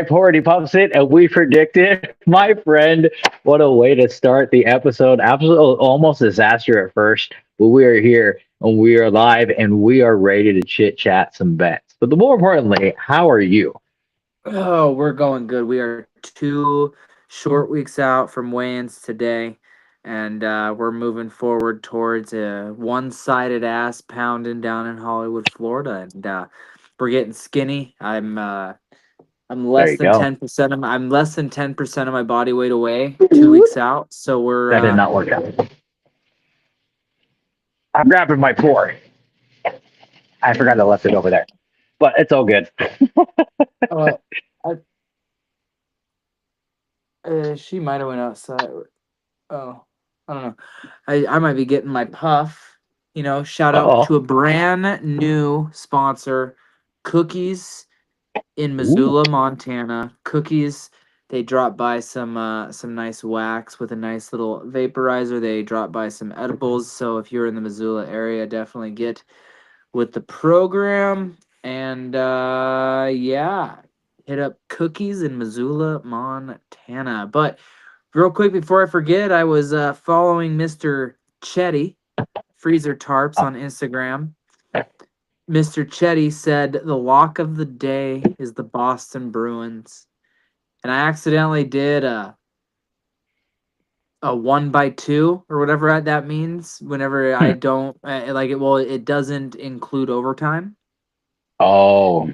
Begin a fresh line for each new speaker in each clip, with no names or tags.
already pumps it, and we predict it. My friend, what a way to start the episode. Absolutely, almost disaster at first, but we are here and we are live and we are ready to chit chat some bets. But the more importantly, how are you?
Oh, we're going good. We are 2 short weeks out from weigh-ins today, and we're moving forward towards a one-sided ass pounding down in Hollywood, Florida, and we're getting skinny. I'm
There
less
you
than
go.
10% of I'm less than 10% of my body weight away. 2 weeks out, so we're
That did not work out. I'm grabbing my fork. I forgot I left it over there, but it's all good.
uh, I, she might have went outside. Oh, I don't know. I might be getting my puff. Shout out
Oh,
to a brand new sponsor, Cookies in
ooh,
Missoula, Montana. Cookies. They dropped by some nice wax with a nice little vaporizer. They dropped by some edibles. So if you're in the Missoula area, definitely get with the program. And yeah, hit up Cookies in Missoula, Montana. But real quick before I forget, I was following Mr. Chetty, Freezer Tarps, on Instagram. Mr. Chetty said the lock of the day is the Boston Bruins. And I accidentally did a 1 by 2 or whatever that means whenever I
hmm.
don't like it. Well, it doesn't include overtime.
Oh,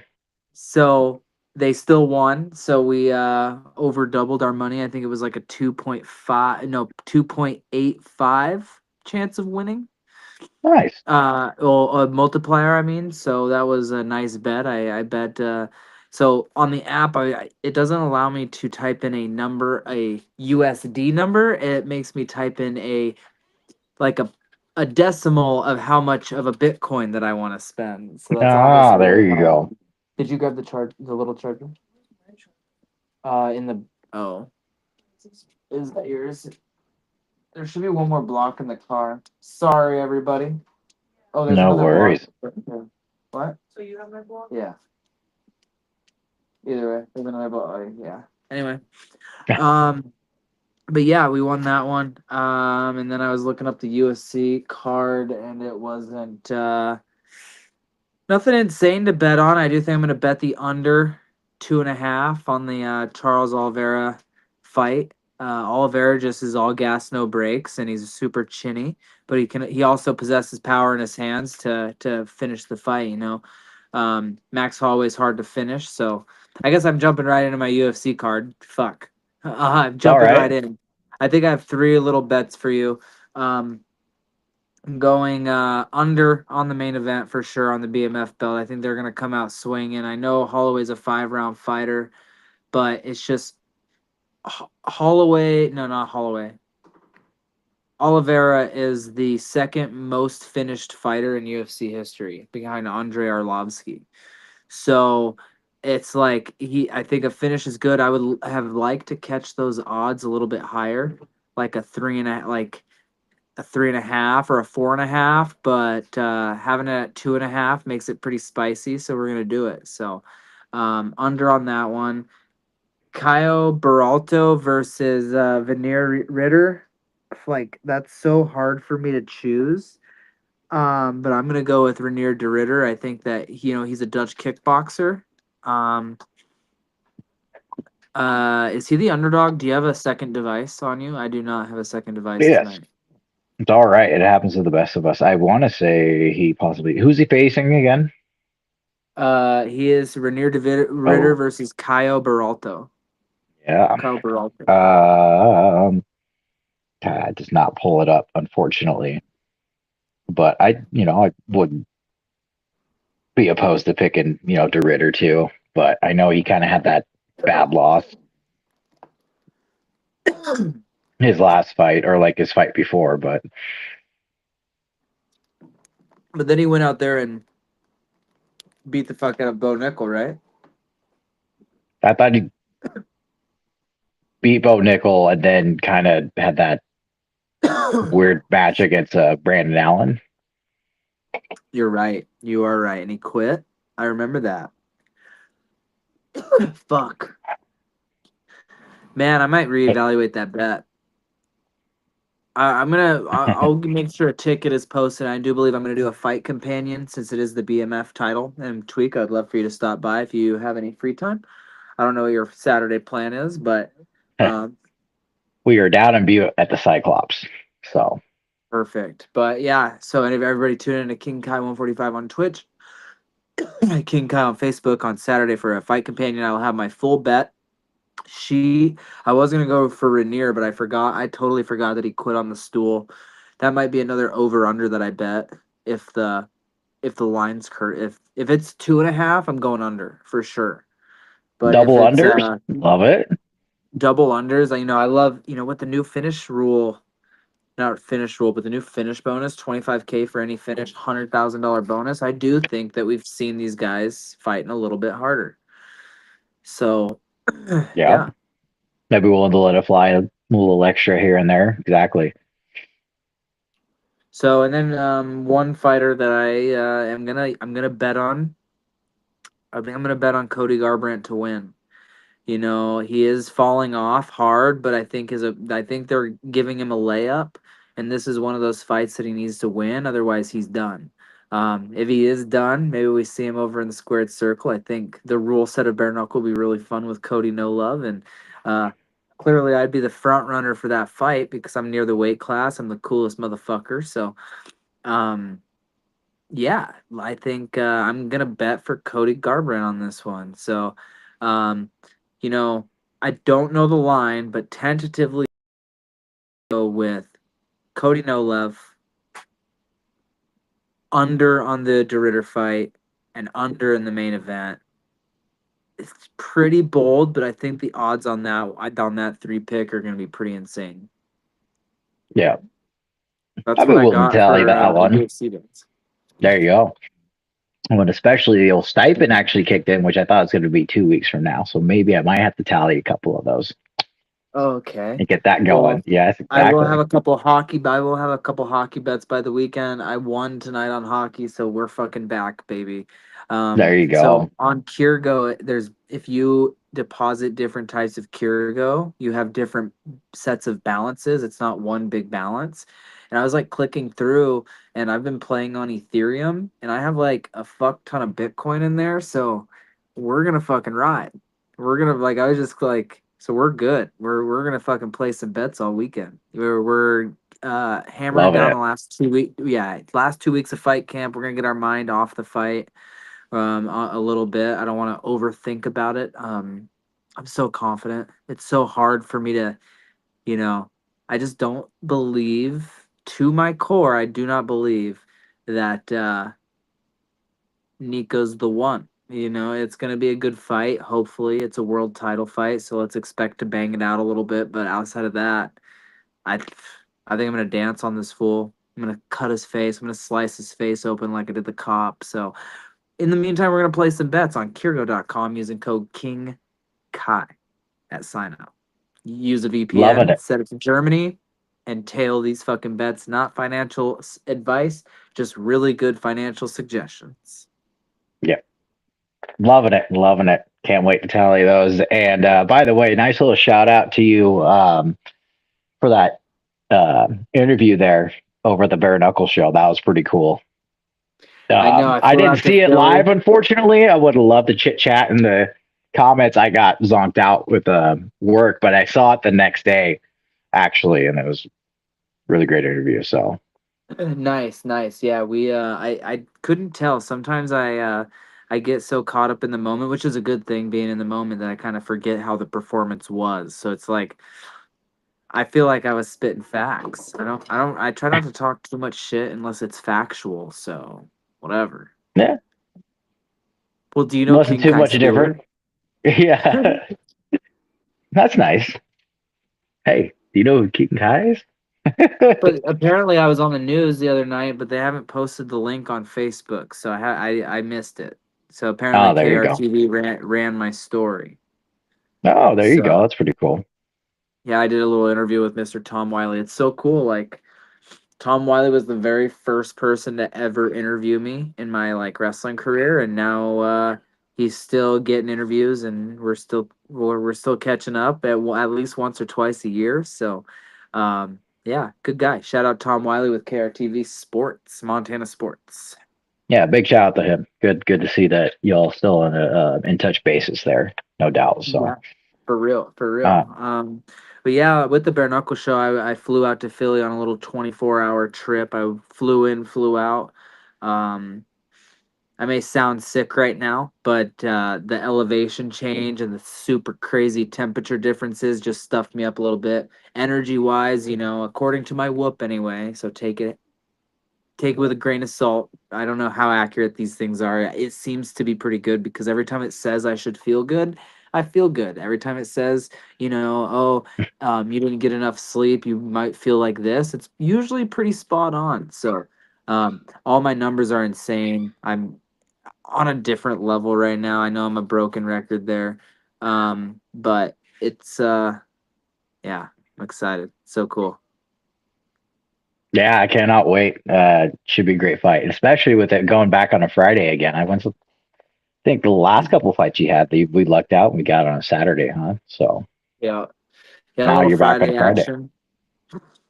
So they still won. So we over doubled our money. I think it was like a 2.5, no, 2.85 chance of winning.
nice.
Well, a multiplier, I mean. So that was a nice bet. I bet. So on the app, it doesn't allow me to type in a number, a USD number. It makes me type in like a decimal of how much of a Bitcoin that I want to spend. So that's
Ah,
obviously
there
really
you
hard.
go.
Did you grab the little charger? In the oh, is that yours? There should be one more block in the car. Sorry, everybody. Oh, there's
No
another block.
worries.
Right here. What? Yeah. Either way, there's another block. Yeah. Anyway, um, but yeah, we won that one. And then I was looking up the USC card, and it wasn't nothing insane to bet on. I do think I'm going to bet the under 2.5 on the Charles Oliveira fight. Oliveira just is all gas, no brakes, and he's super chinny. But he also possesses power in his hands to finish the fight. Max Holloway's hard to finish, so I guess I'm jumping right into my UFC card. Fuck, I'm
It's all
jumping right
right.
in. I think I have three little bets for you. Um, I'm going under on the main event for sure on the BMF belt. I think they're going to come out swinging. I know Holloway's a 5 round fighter, but it's just Holloway. No, not Holloway. Oliveira is the second most finished fighter in UFC history behind Andrei Arlovsky. So it's like I think a finish is good. I would have liked to catch those odds a little bit higher, like a 3.5 or a 4.5, but having it at 2.5 makes it pretty spicy. So we're gonna do it. So under on that one. Caio Beralto versus Veneer Ritter. Like that's so hard for me to choose. But I'm gonna go with Renier de Ritter. I think that he's a Dutch kickboxer. Um, is he the underdog? Do you have a second device on you? I do not have a second device
Yes.
tonight.
It's all right. It happens to the best of us. I want to say he possibly. Who's he facing again?
He is Ritter
Oh,
versus Caio Beralto.
yeah.
Caio Beralto.
Um, does not pull it up, unfortunately. But I wouldn't be opposed to picking, DeRitter too. But I know he kind of had that bad loss his last fight or like his fight before. But
But then he went out there and beat the fuck out of Bo Nickel, right?
I thought he beat Bo Nickel and then kind of had that weird match against Brandon Allen.
You're right. You are right. And he quit. I remember that. Fuck. Man, I might reevaluate that bet. I'll make sure a ticket is posted. I do believe I'm gonna do a fight companion since it is the BMF title. And Tweek, I'd love for you to stop by if you have any free time. I don't know what your Saturday plan is, but um,
We are down in Butte at the Cyclops. So
perfect. But yeah, so and if everybody tune in to King Kai 145 on Twitch, King Kai on Facebook on Saturday for a fight companion. I will have my full bet. She, I was gonna go for Rainier, but I forgot. I totally forgot that he quit on the stool. That might be another over under that I bet if the line's if it's 2.5, I'm going under for sure. But if
double
it's
unders, love it.
double unders, I love with the new finish rule, not finish rule, but the new finish bonus, 25K for any finish, $100,000 bonus. I do think that we've seen these guys fighting a little bit harder. So,
Yeah,
yeah.
maybe willing to let it fly a little extra here and there. Exactly.
So and then one fighter that I'm gonna bet on. I think I'm gonna bet on Cody Garbrandt to win. He is falling off hard, but I think they're giving him a layup, and this is one of those fights that he needs to win. Otherwise, he's done. If he is done, maybe we see him over in the squared circle. I think the rule set of bare knuckle will be really fun with Cody No Love, and uh, clearly I'd be the front runner for that fight because I'm near the weight class. I'm the coolest motherfucker. So, um, yeah, I think I'm gonna bet for Cody Garbrandt on this one. So, um, you know, I don't know the line, but tentatively go with Cody No Love under on the DeRitter fight and under in the main event. It's pretty bold, but I think the odds on that three pick are gonna be pretty insane.
Yeah,
That's
I'd be
what I
willing to
got
tally
for
that one.
UFC bets.
There you go. When especially the old stipend actually kicked in, which I thought was going to be 2 weeks from now. So maybe I might have to tally a couple of those
Okay.
and get that
Well,
going. Yes,
I will have
exactly.
a couple hockey bets by the weekend. I won tonight on hockey, so we're fucking back, baby.
There you
So
go.
on Kirigo, there's if you deposit different types of Kirigo, you have different sets of balances. It's not one big balance. And I was like clicking through, and I've been playing on Ethereum, and I have like a fuck ton of Bitcoin in there. So we're gonna fucking ride. We're gonna like I was just like so we're good. We're gonna fucking play some bets all weekend. We're hammering
Loving
down
it.
the last 2 weeks of fight camp. We're gonna get our mind off the fight a little bit. I don't want to overthink about it. I'm so confident. It's so hard for me to, you know, I just don't believe to my core. I do not believe that Nico's the one. It's going to be a good fight. Hopefully, it's a world title fight, so let's expect to bang it out a little bit. But outside of that, I, I think I'm going to dance on this fool. I'm going to cut his face. I'm going to slice his face open like I did the cop. So, in the meantime, we're going to play some bets on Kirgo.com using code King Kai at sign up. Use a
Loving
VPN,
it.
set it to Germany, and tail these fucking bets. Not financial advice, just really good financial suggestions.
Yeah. Loving it. Loving it. Can't wait to tally those. And by the way, nice little shout out to you for that interview there over at the Bare Knuckle Show. That was pretty cool.
I know. I
I
flew
didn't
out to
see it live,
Philly.
unfortunately. I would have loved to chit chat in the comments. I got zonked out with work, but I saw it the next day, actually, and it was a really great interview. So,
Nice, nice. Yeah, I couldn't tell. Sometimes I get so caught up in the moment, which is a good thing being in the moment that I kind of forget how the performance was. So it's like I feel like I was spitting facts. I try not to talk too much shit unless it's factual, so whatever.
yeah,
Well, do you know
wasn't
King
too
Kai
much different.
Stewart?
Yeah, that's nice. Hey, do you know who Keaton Kai is?
But apparently I was on the news the other night, but they haven't posted the link on Facebook, so I missed it. So apparently
Oh, there you go.
KRTV ran my story.
Oh, there you go.
So
That's pretty cool.
yeah, I did a little interview with Mr. Tom Wiley. It's so cool. Like Tom Wiley was the very first person to ever interview me in my like wrestling career, and now he's still getting interviews, and we're still catching up at least once or twice a year. So, yeah, good guy. Shout out Tom Wiley with KRTV Sports, Montana Sports.
Yeah, big shout out to him. Good to see that y'all still in touch basis there, no doubt. So,
Yeah, for real, for
uh,
real. But yeah, with the Bare Knuckle show, I flew out to Philly on a little 24-hour trip. I flew in, flew out. Um, I may sound sick right now, but the elevation change and the super crazy temperature differences just stuffed me up a little bit. Energy wise, according to my whoop anyway. So take it with a grain of salt. I don't know how accurate these things are. It seems to be pretty good because every time it says I should feel good, I feel good. Every time it says, oh, you didn't get enough sleep, you might feel like this. It's usually pretty spot on. So, all my numbers are insane. I'm on a different level right now. I know I'm a broken record there. But it's yeah, I'm excited. So cool.
yeah, I cannot wait. Should be a great fight, especially with it going back on a Friday again. I think the last couple fights you had, we lucked out and we got on a Saturday, huh? So
Yeah. Yeah, a
now
little
you're back on a
Friday
Friday.
action.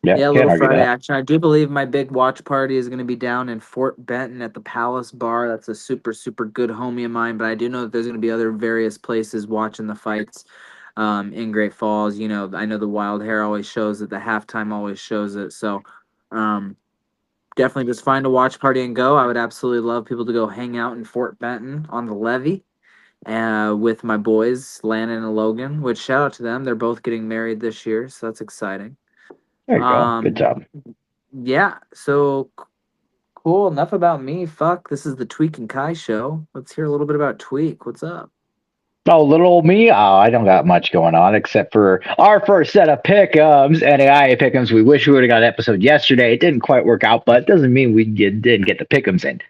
Yeah,
Yeah, a
can't
little
argue
Friday
that.
action. I do believe my big watch party is going to be down in Fort Benton at the Palace Bar. That's a super, super good homie of mine. But I do know that there's going to be other various places watching the fights in Great Falls. I know the Wild Hair always shows it, the halftime always shows it. So um, definitely just find a watch party and go. I would absolutely love people to go hang out in Fort Benton on the levee with my boys, Landon and Logan, which shout out to them. They're both getting married this year. So that's exciting.
There you go. Good
Um,
job.
yeah, so cool. Enough about me. Fuck, this is the Tweek and Kai show. Let's hear a little bit about Tweek. What's up?
Oh, little old me. Oh, I don't got much going on except for our first set of pick'ems, NAIA pick'ems. We wish we would have got an episode yesterday. It didn't quite work out, but it doesn't mean didn't get the pick'ems in.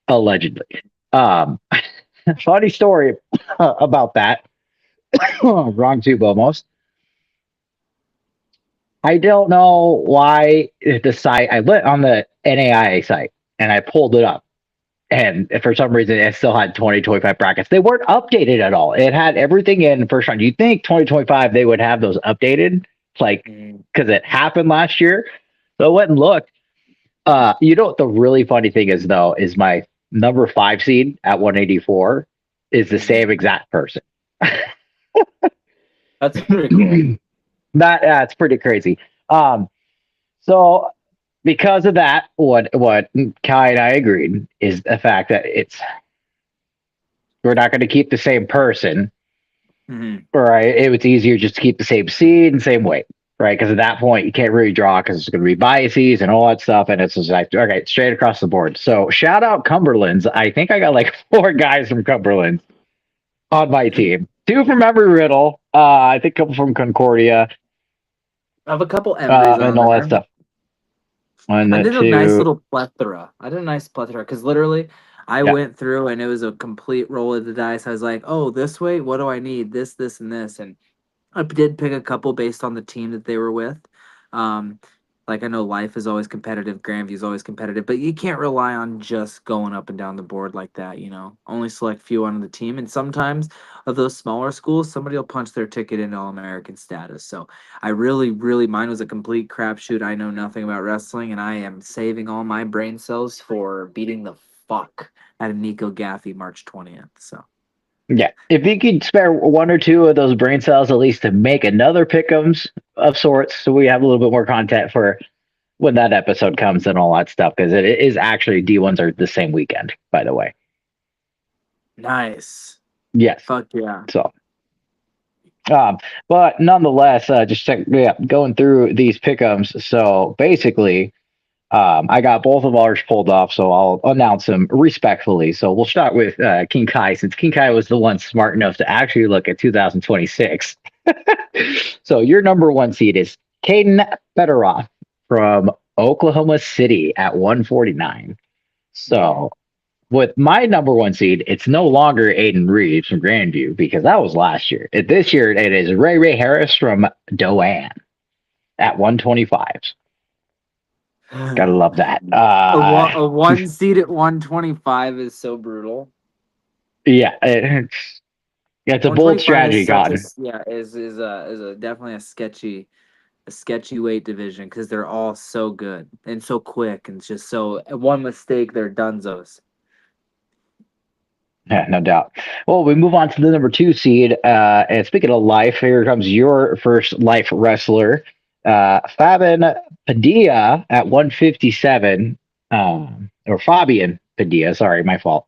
Allegedly. Um, funny story about that. Wrong tube almost. I don't know why the site. I went on the NAIA site and I pulled it up. And for some reason, it still had 2025 brackets. They weren't updated at all. It had everything in first round. You think 2025 they would have those updated, like
Mm.
because it happened last year. So I went and looked. What the really funny thing is though is my number 5 seed at 184 is the
Mhm.
same exact person.
That's pretty cool.
That's pretty crazy. So because of that, what Kai and I agreed is the fact that we're not going to keep the same person,
Hmm.
right? It was easier just to keep the same seed and same weight, right? Because at that point you can't really draw because it's going to be biases and all that stuff, and it's just like okay, straight across the board. So shout out Cumberland's. I think I got like 4 guys from Cumberland's on my team. 2 from Embry Riddle. I think a couple from Concordia,
I have a couple Embries
and
on
all that
there.
stuff. One,
I
the
did a nice
2.
little plethora. I did a nice plethora because literally I
Yeah.
went through and it was a complete roll of the dice. I was like, oh, this way, what do I need? This, and this. And I did pick a couple based on the team that they were with. Um, like I know life is always competitive, Grandview is always competitive, but you can't rely on just going up and down the board like that. Only select few on the team, and sometimes of those smaller schools, somebody will punch their ticket into All American status. So I really, really, mine was a complete crapshoot. I know nothing about wrestling, and I am saving all my brain cells for beating the fuck out of Nico Gaffey March 20th. So.
Yeah, if you could spare 1 or 2 of those brain cells at least to make another pick'ems of sorts, so we have a little bit more content for when that episode comes and all that stuff, because it is actually D1s are the same weekend, by the way.
Nice.
Yes.
Fuck yeah.
So, but nonetheless, going through these pick'ems. So basically, I got both of ours pulled off, so I'll announce them respectfully. So we'll start with King Kai, since King Kai was the one smart enough to actually look at 2026. So your number 1 seed is Caden Fedorov from Oklahoma City at 149. So with my number 1 seed, it's no longer Aiden Reeves from Grandview because that was last year. This year, it is Ray Harris from Doane at 125. Gotta love that.
A one seed at 125 is so brutal.
Yeah, it's a bold
125 is
strategy,
such a
Cotton.
yeah is a definitely a sketchy weight division because they're all so good and so quick and just so one mistake they're dunzos.
Yeah, no doubt. Well, we move on to the number two seed. And speaking of life, here comes your first life wrestler, Fabian Padilla at 157, or Fabian Padilla. Sorry, my fault.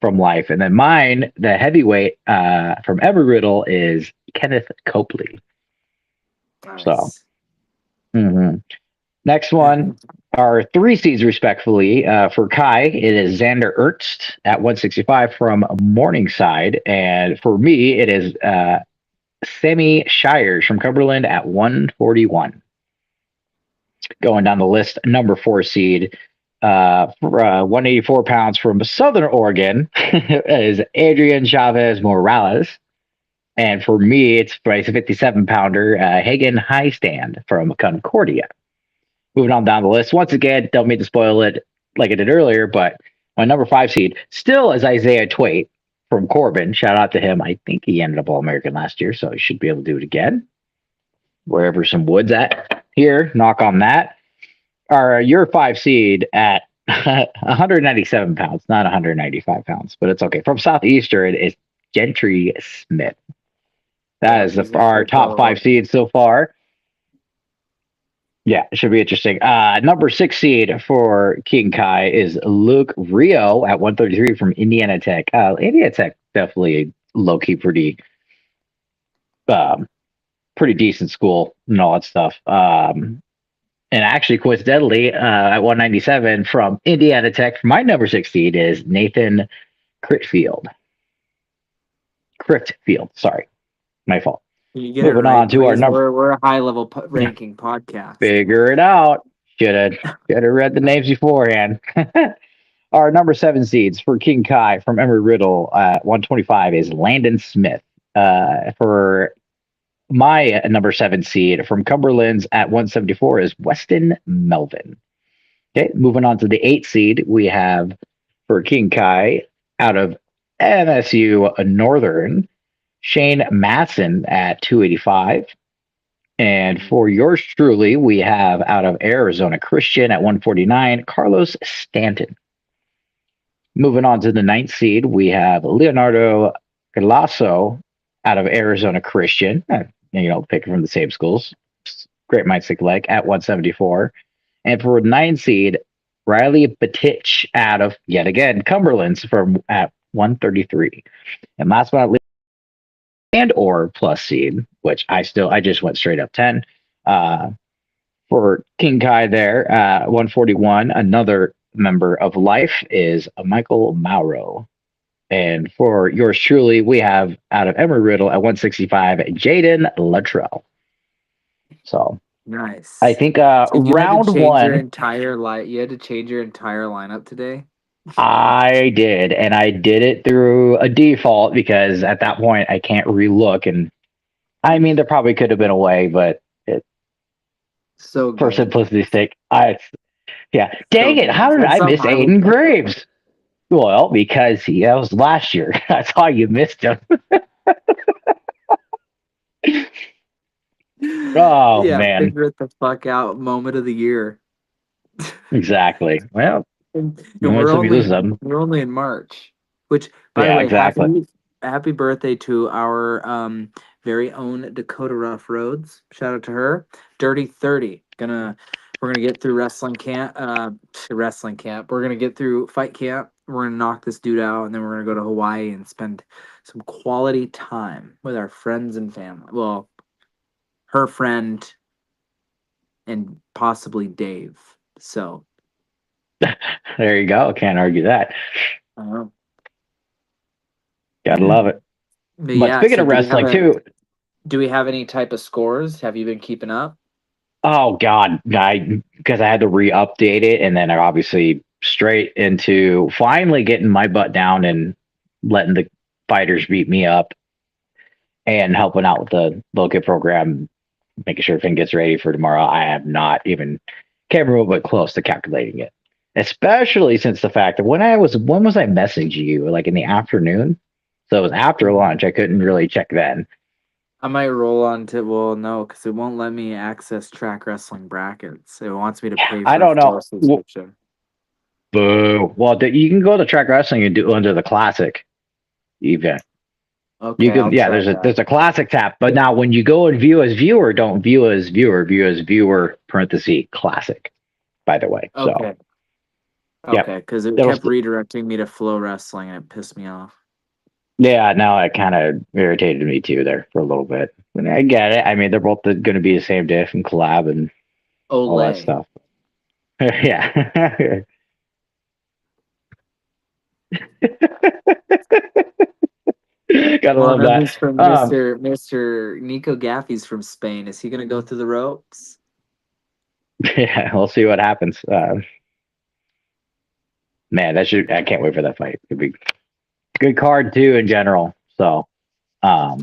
From life, and then mine, the heavyweight from Every Riddle is Kenneth Copley. So,
Nice.
mhm. Next one are three seeds respectfully. For Kai, it is Xander Ertz at 165 from Morningside. And for me, it is Sammy Shires from Cumberland at 141. Going down the list, number four seed, for, 184 pounds from Southern Oregon is Adrian Chavez Morales. And for me, it's a 57 pounder, Hagen Highstand from Concordia. Moving on down the list. Once again, don't mean to spoil it like I did earlier, but my number five seed still is Isaiah Twait from Corbin. Shout out to him. I think he ended up All American last year, so he should be able to do it again. Wherever some wood's at here, knock on that. Your five seed at 197 pounds, not 195 pounds, but it's okay. From Southeastern is Gentry Smith. That
Yeah,
is
he's a
our
good
top
fellow.
five seeds so far. Yeah, it should be interesting. Number six seed for King Kai is Luke Rio at 133 from Indiana Tech. Indiana Tech definitely low key um, pretty decent school and all that stuff. And actually, coincidentally, at 197 from Indiana Tech, my number six seed is Nathan Critfield. Critfield, sorry, my fault.
You get it
Moving
right,
on to our
please.
number.
We're a high level ranking podcast.
Figure it out. Should have read the names beforehand. Our number seven seeds for King Kai from Emory Riddle at 125 is Landon Smith. For my number seven seed from Cumberland's at 174 is Weston Melvin. Okay, moving on to the eight seed, we have for King Kai out of MSU Northern, Shane Matson at 285. And for yours truly, we have out of Arizona Christian at 149, Carlos Stanton. Moving on to the ninth seed, we have Leonardo Galasso out of Arizona Christian, picking from the same schools. Great minds think alike at 174. And for nine seed, Riley Batich out of, yet again, Cumberland's from at 133. And last but not least, and or plus seed, which I just went straight up 10. For King Kai there, 141, another member of Life is Michael Mauro. And for yours truly, we have out of Emory Riddle at 165, Jaden Luttrell. So I
Nice.
think
So you had to
round
change your
one,
entire you had to change your entire lineup today.
I did, and I did it through a default because at that point I can't relook. And I mean, there probably could have been a way, but
So
for
good.
simplicity's sake, yeah.
So
Dang it!
good.
How did
That's
I miss
something I would
Aiden Graves? Well, because that was last year. That's why you missed him. Oh
yeah,
man,
figure it the fuck out moment of the year.
exactly. Well,
And
you win some, you lose some.
we're only in March. Which, by the
Yeah,
way,
exactly.
happy birthday to our very own Dakota Rough Roads. Shout out to her. Dirty 30. We're gonna get through wrestling camp. We're gonna get through fight camp. We're gonna knock this dude out, and then we're gonna go to Hawaii and spend some quality time with our friends and family. Well, her friend and possibly Dave. So
There you go. Can't argue that.
uh,
Gotta love it.
but
But
yeah,
speaking
so
of wrestling too,
do we have any type of scores? Have you been keeping up?
oh God, because I had to re-update it, and then I obviously straight into finally getting my butt down and letting the fighters beat me up and helping out with the local program, making sure everything gets ready for tomorrow. I have not even came a little bit close to calculating it, especially since the fact that when was I messaging you like in the afternoon? So it was after lunch. I couldn't really check then.
I might roll on to well, no, because it won't let me access track wrestling brackets. It wants me to pay
I
for a
don't know.
full subscription.
Boo. Well, you can go to track wrestling and do under the classic event. You
Okay,
can,
I'll
yeah.
try that.
There's a classic tab, but now when you go and view as viewer, don't view as viewer. View as viewer parenthesis classic. By the way, so
Okay,
yep.
okay, because it
It'll
kept redirecting me to Flow Wrestling and it pissed me off.
Yeah, now it kind of irritated me too there for a little bit. And I get it. I mean, they're both going to be the same diff and collab and all that
Olay.
stuff. Yeah. Gotta
Oh,
love
no,
that.
he's from Mr. Nico Gaffey's from Spain. Is he gonna go through the ropes?
Yeah, we'll see what happens. Man, I can't wait for that fight. It'll be good card too in general. So, have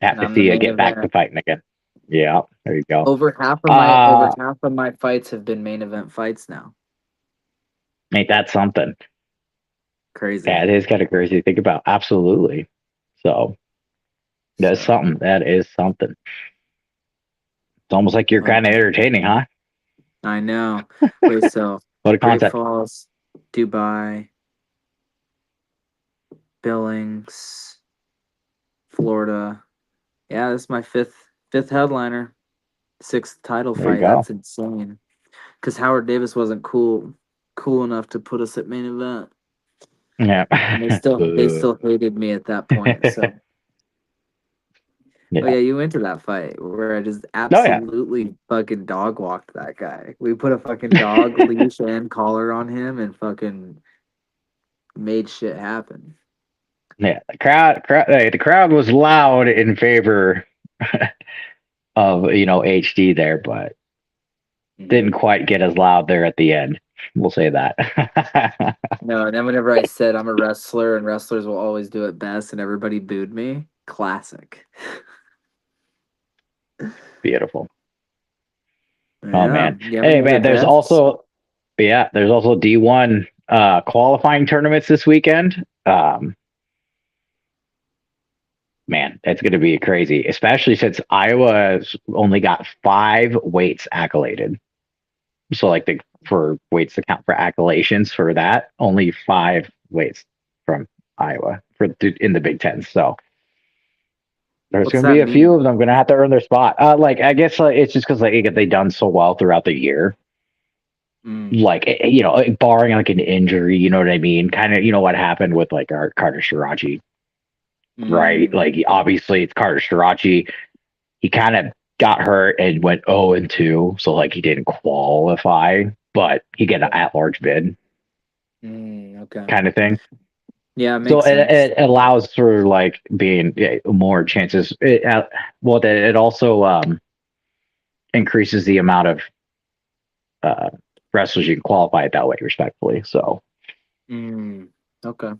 And
to
I'm the
see you
main
get back to
event.
fighting again. Yeah, there you go.
Over
Uh,
half of my fights have been main event fights now.
ain't that something?
Crazy.
Yeah, it is kind of crazy to think about. Absolutely. So, that's
So,
something. That is something. It's almost like you're
well,
kind of entertaining, huh?
I know. Wait, so
What a
Great
concept.
Falls, Dubai, Billings, Florida. Yeah, this is my fifth headliner, sixth title
There you
fight.
go.
That's insane. Because Howard Davis wasn't cool enough to put us at main event,
Yeah.
and they
Boo.
still hated me at that point. So, oh
Yeah.
yeah, you went to that fight where I just
Oh yeah.
absolutely fucking dog walked that guy. We put a fucking dog leash and collar on him and fucking made shit happen.
Yeah. The crowd was loud in favor of HD there, but didn't
Mhm.
quite get as loud there at the end. We'll say that.
No, and then whenever I said I'm a wrestler and wrestlers will always do it best, and everybody booed me, classic.
Beautiful. Oh
Yeah.
man.
You have
Hey
any other
man,
bets?
there's also D1 qualifying tournaments this weekend. Man, it's going to be crazy, especially since Iowa's only got 5 weights accoladed. So, like for weights to count for accolations for that, only 5 weights from Iowa in the Big Ten. So there's
What's
going to be
that
a few
mean?
of them going to have to earn their spot. Like I guess it's just because they done so well throughout the year.
Mm,
Like barring like an injury, you know what I mean? Kind of, what happened with like our Carter Shirachi, right?
mm,
Like obviously it's Carter Shirachi. He kind of got hurt and went 0-2, so like he didn't qualify, but he get an at-large bid
okay.
kind of thing.
Yeah, it
So
makes sense.
it allows for like being more chances. It also increases the amount of uh, wrestlers you can qualify it that way, respectfully. So,
Mm, okay.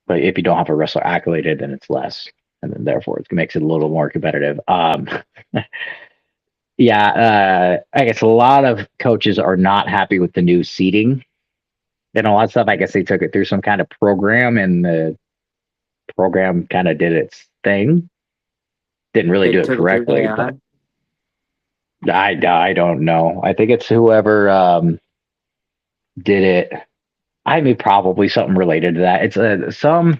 but if you don't have a wrestler accoladed, then it's less, and then therefore it makes it a little more competitive. Yeah, I guess a lot of coaches are not happy with the new seating and a lot of stuff. I guess they took it through some kind of program, and the program kind of did its thing. Didn't really
They
do it
took it through
correctly,
AI.
but I don't know. I think it's whoever did it. I mean, probably something related to that. It's some.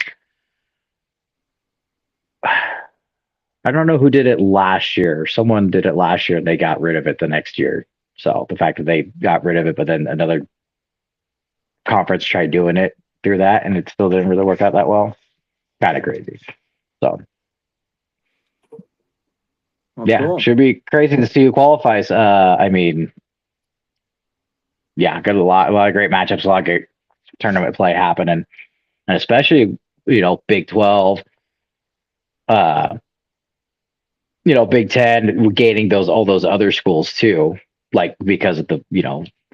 I don't know who did it last year. Someone did it last year, and they got rid of it the next year. So the fact that they got rid of it, but then another conference tried doing it through that, and it still didn't really work out that well. Kind of crazy. So
Well,
yeah,
cool.
should be crazy to see who qualifies. I mean, yeah, got a lot of great matchups, a lot of great tournament play happening, and especially Big 12, uh, Big 10 gaining all those other schools too, like because of the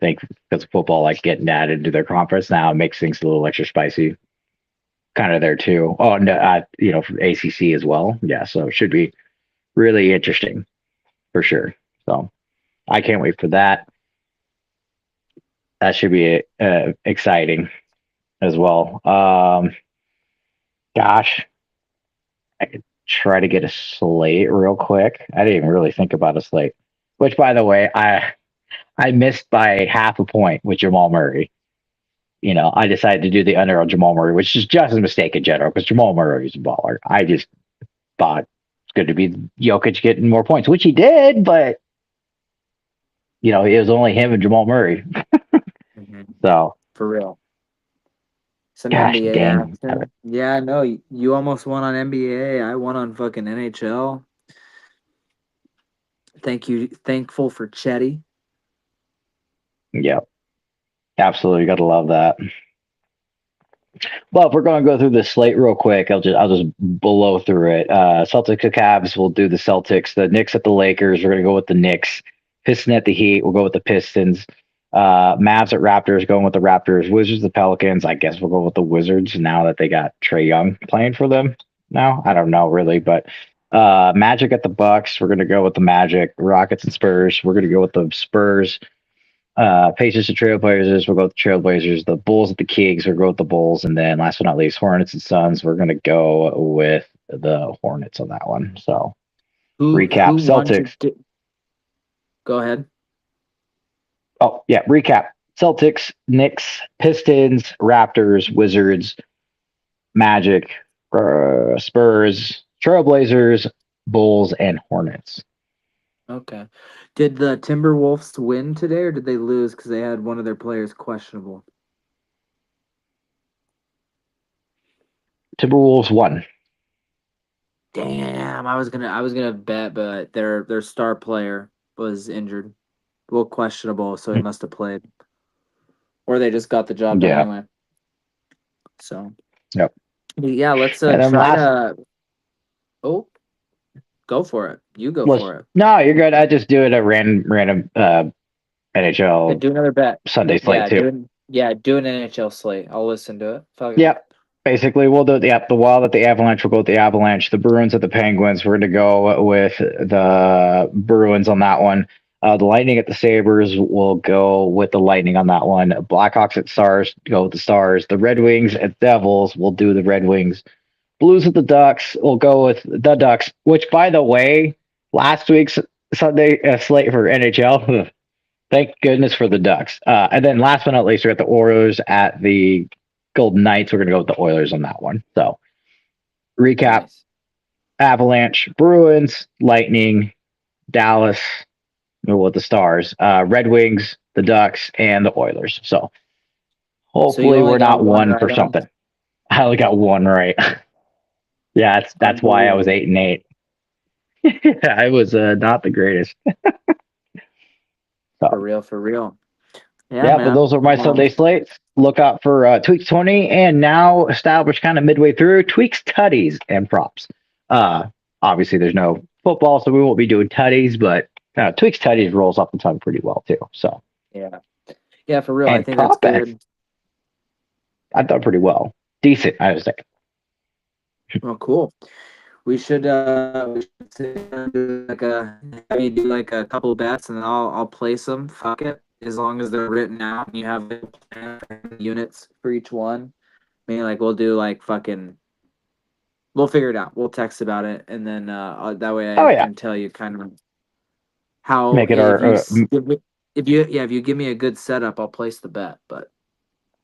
think because of football like getting added to their conference now it makes things a little extra spicy, kind of there too. Oh, no, for ACC as well. Yeah, so it should be really interesting for sure. So I can't wait for that. That should be exciting. as well. Gosh, I could try to get a slate real quick. I didn't even really think about a slate. Which, by the way, I missed by half a point with Jamal Murray. I decided to do the under on Jamal Murray, which is just a mistake in general because Jamal Murray is a baller. I just thought it's good to be Jokic getting more points, which he did, but it was only him and Jamal Murray.
Mhm.
So,
For real. Some
gosh
NBA
dang.
action. Yeah, no, you almost won on NBA. I won on fucking NHL. Thankful for Chetty.
Yeah, absolutely. Got to love that. Well, if we're going to go through the slate real quick, I'll just blow through it. Celtics and Cavs. We'll do the Celtics. The Knicks at the Lakers. We're going to go with the Knicks. Piston at the Heat. We'll go with the Pistons. Mavs at Raptors. Going with the Raptors. Wizards the Pelicans. I guess we'll go with the Wizards now that they got Trae Young playing for them. Now I don't know really, but Magic at the Bucks. We're going to go with the Magic. Rockets and Spurs. We're going to go with the Spurs. Pacers to Trailblazers, we'll go with the Trailblazers. The Bulls at the Kings, we'll go with the Bulls. And then last but not least, Hornets and Suns, we're going to go with the Hornets on that one. So
Who
recap
won
Celtics.
to go ahead?
Oh, yeah, recap Celtics, Knicks, Pistons, Raptors, Wizards, Magic, Spurs, Trailblazers, Bulls, and Hornets.
Okay. Did the Timberwolves win today or did they lose because they had one of their players questionable?
Timberwolves won.
Damn, I was gonna bet, but their star player was injured. Well, questionable, so he must have played. Or they just got the job done
Yeah.
anyway. So
Yep.
yeah, let's
And then
try
last
to go for it. You go
was
for it.
no, you're good. I just do it a random
Yeah,
NHL
do another bet.
Sunday slate
Yeah,
too.
do an NHL slate. I'll listen to it. Fuck it.
Yeah, basically we'll do the Wild at the Avalanche. We'll go with the Avalanche. The Bruins at the Penguins. We're going to go with the Bruins on that one. The Lightning at the Sabres. We'll go with the Lightning on that one. Blackhawks at Stars. Go with the Stars. The Red Wings at Devils. We'll do the Red Wings. Blues at the Ducks. We'll go with the Ducks. Which, by the way, last week's Sunday slate for NHL. Thank goodness for the Ducks. And then last but not least, we're at the Oilers at the Golden Knights. We're going to go with the Oilers on that one. So recap:
Nice.
Avalanche, Bruins, Lightning, Dallas, with the Stars, Red Wings, the Ducks, and the Oilers. So
So you
hopefully
only
we're
got
not
one
one
right
for
on.
something. I only got one right. Yeah, that's why I was
Unbelievable.
8-8. I was not the greatest.
For
So
real, for real. Yeah,
yeah, but
man.
those are my Sunday slates. Look out for Tweaks 20 and now established kind of midway through Tweaks tutties and props. Uh, Obviously, there's no football, so we won't be doing tutties, but Tweaks tutties rolls off the tongue pretty well too. So
Yeah. Yeah, for real. I
and
think that's
prop bets,
good.
I've done pretty well, decent, I would say.
Well, cool. We should sit down and do like have you do like a couple of bets and then I'll place them. Fuck it. As long as they're written out and you have the plan for units for each one. I mean, like we'll do like fucking. We'll figure it out. We'll text about it, and then that way
Oh
I
yeah,
can tell you kind of how
make it our
if you give me a good setup, I'll place the bet. But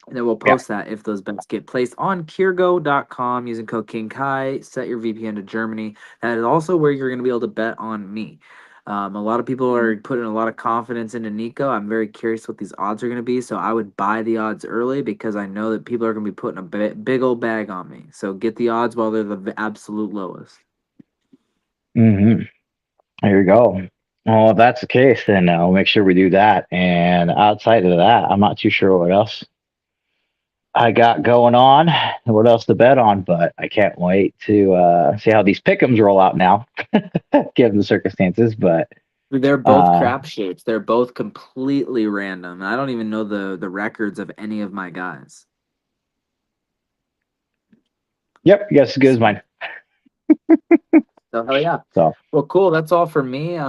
and then we'll
yeah.
post that if those bets get placed on Kiergo.com using code King Kai. Set your VPN to Germany. That is also where you're going to be able to bet on me. A lot of people are putting a lot of confidence into Nico. I'm very curious what these odds are going to be. So I would buy the odds early because I know that people are going to be putting a big old bag on me. So get the odds while they're the absolute lowest.
Mm-hmm. There you go. Well, if that's the case, then I'll make sure we do that. And outside of that, I'm not too sure what else I got going on, what else to bet on, but I can't wait to see how these pick'ems roll out now, given the circumstances. But
They're both
uh,
crapshoots. They're both completely random. I don't even know the records of any of my guys.
yep, yes, as good as
So
mine.
So hell yeah.
So
Well, cool. That's all for me.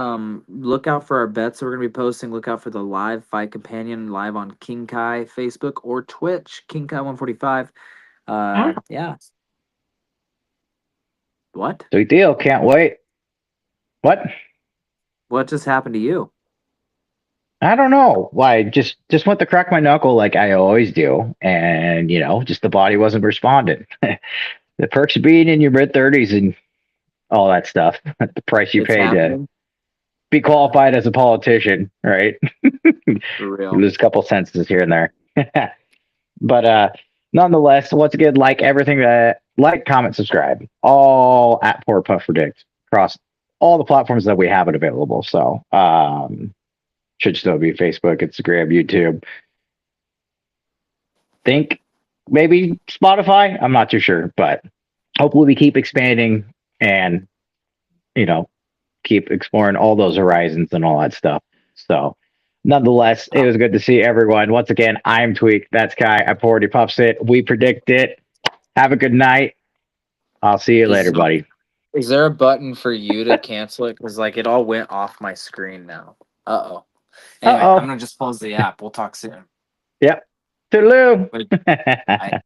Look out for our bets we're gonna be posting. Look out for the live fight companion live on King Kai Facebook or Twitch, King Kai 145. Yeah. What?
sweet deal. Can't wait. What?
What just happened to you?
I don't know why. Just went to crack my knuckle like I always do, and just the body wasn't responding. The perks of being in your mid 30s and all that stuff. The price you
It's
pay to
happening
be qualified as a politician, right?
for
You
real.
lose a couple sentences here and there. But nonetheless, once again, like everything that like, comment, subscribe, all at Poor Puff Predict across all the platforms that we have it available. So should still be Facebook, Instagram, YouTube. Think maybe Spotify. I'm not too sure, but hopefully we keep expanding and you know keep exploring all those horizons and all that stuff. So, nonetheless, it was good to see everyone. Once again, I'm Tweek. That's Kai. I already puffs it. We predict it. Have a good night. I'll see you later,
Is
buddy.
is there a button for you to cancel it? Because like it all went off my screen now. Uh-oh.
Uh
Anyway, I'm
oh.
gonna just close the app. We'll talk soon.
Yep. Toodaloo.
Wait, I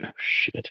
Oh, shit.